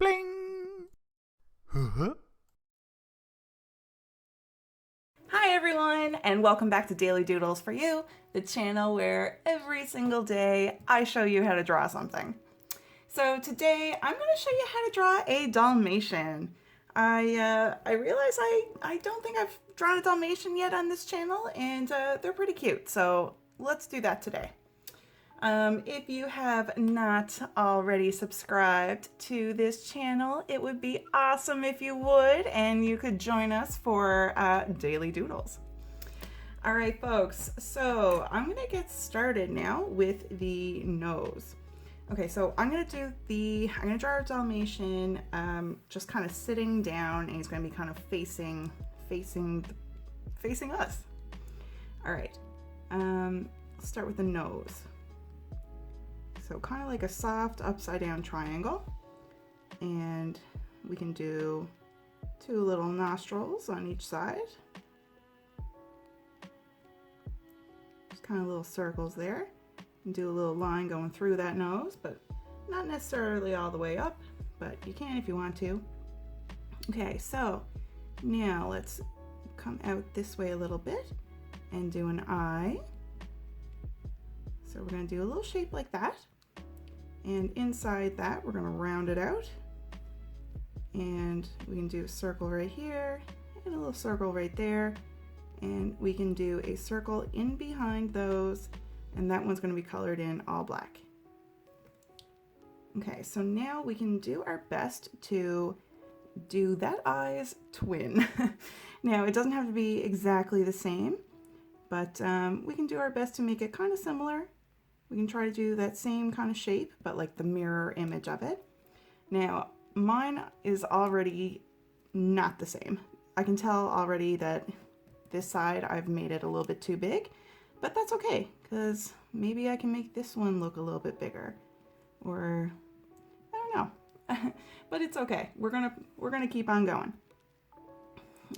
Bling! Huh? Hi everyone, and welcome back to Daily Doodles for You, the channel where every single day I show you how to draw something. So today I'm going to show you how to draw a Dalmatian. I realize I don't think I've drawn a Dalmatian yet on this channel, and they're pretty cute, so let's do that today. If you have not already subscribed to this channel, it would be awesome if you would, and you could join us for Daily Doodles. All right, folks, so I'm gonna get started now with the nose. Okay, so I'm gonna draw a Dalmatian just kind of sitting down, and he's gonna be kind of facing us. All right, let's start with the nose. So kind of like a soft upside down triangle, and we can do two little nostrils on each side. Just kind of little circles there. And do a little line going through that nose, but not necessarily all the way up, but you can if you want to. Okay, so now let's come out this way a little bit and do an eye. So we're going to do a little shape like that. And inside that, we're going to round it out. And we can do a circle right here and a little circle right there. And we can do a circle in behind those. And that one's going to be colored in all black. Okay, so now we can do our best to do that eye's twin. Now, it doesn't have to be exactly the same, but we can do our best to make it kind of similar. We can try to do that same kind of shape, but like the mirror image of it. Now, mine is already not the same. I can tell already that this side I've made it a little bit too big, but that's okay, because maybe I can make this one look a little bit bigger, or I don't know. But it's okay. We're gonna keep on going.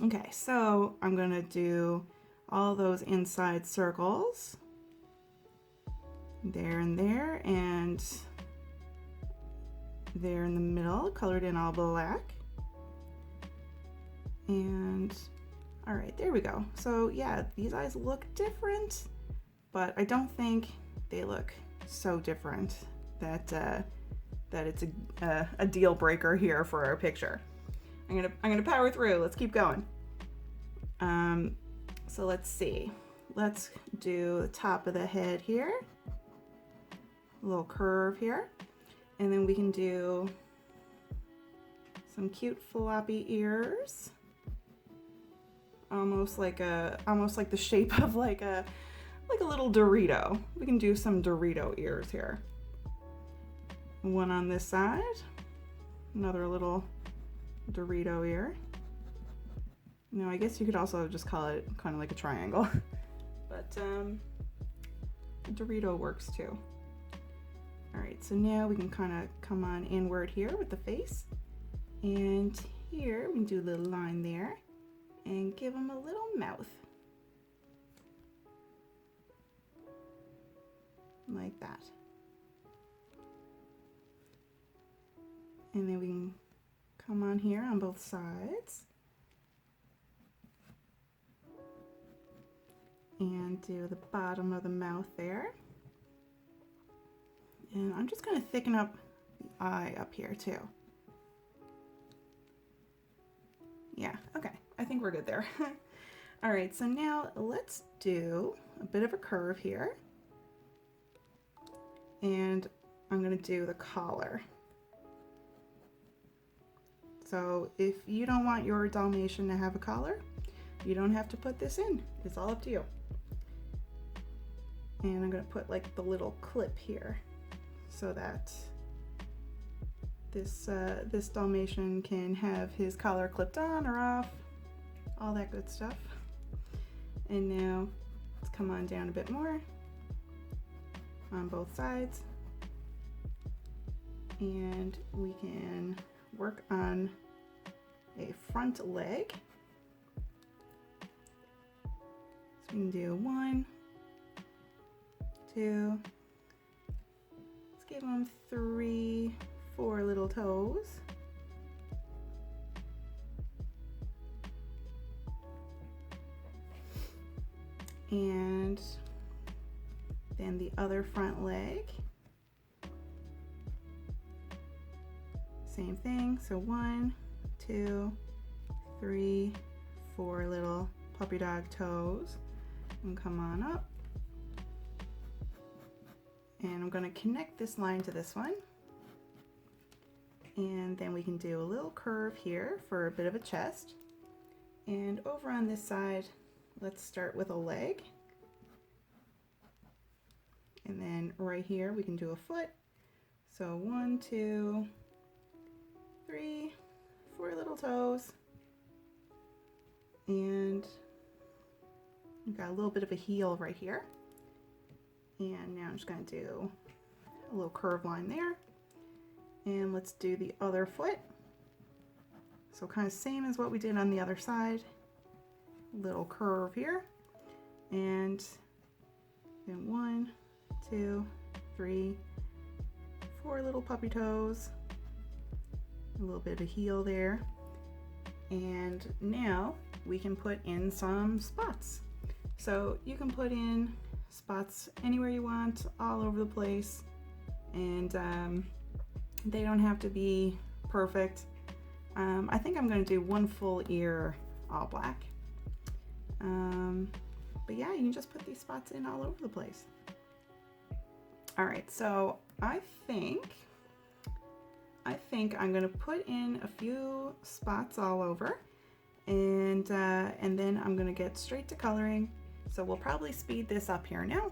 Okay, so I'm gonna do all those inside circles. There and there, and there in the middle, colored in all black. And all right, there we go. So yeah, these eyes look different, but I don't think they look so different that that it's a deal breaker here for our picture. I'm gonna power through. Let's keep going. So let's see. Let's do the top of the head here. Little curve here, and then we can do some cute floppy ears, almost like the shape of like a little Dorito. We can do some Dorito ears here. One on this side, another little Dorito ear. Now I guess you could also just call it kind of like a triangle, but Dorito works too. All right, so now we can kind of come on inward here with the face. And here we can do a little line there and give him a little mouth. Like that. And then we can come on here on both sides. And do the bottom of the mouth there. And I'm just going to thicken up the eye up here too. Yeah, okay, I think we're good there. All right, so now let's do a bit of a curve here. And I'm going to do the collar. So if you don't want your Dalmatian to have a collar, you don't have to put this in. It's all up to you. And I'm going to put like the little clip here, so that this Dalmatian can have his collar clipped on or off, all that good stuff. And now let's come on down a bit more on both sides, and we can work on a front leg. So we can do 1, 2, give him 3, 4 little toes. And then the other front leg. Same thing, so 1, 2, 3, 4 little puppy dog toes. And come on up. And I'm going to connect this line to this one. And then we can do a little curve here for a bit of a chest. And over on this side, let's start with a leg. And then right here we can do a foot. So 1, 2, 3, 4 little toes. And we've got a little bit of a heel right here. And now I'm just going to do a little curve line there. And let's do the other foot. So kind of same as what we did on the other side. Little curve here. And then 1, 2, 3, 4 little puppy toes. A little bit of a heel there. And now we can put in some spots. So you can put in spots anywhere you want, all over the place. And they don't have to be perfect. I think I'm going to do one full ear all black. But yeah, you can just put these spots in all over the place. All right, so I think I'm going to put in a few spots all over, and then I'm going to get straight to coloring. So we'll probably speed this up here now.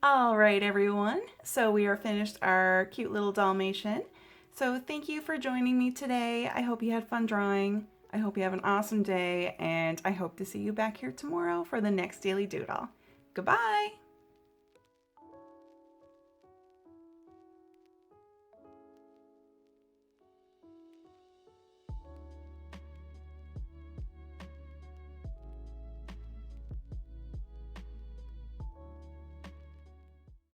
All right, everyone. So we are finished our cute little Dalmatian. So thank you for joining me today. I hope you had fun drawing. I hope you have an awesome day, and I hope to see you back here tomorrow for the next Daily Doodle. Goodbye!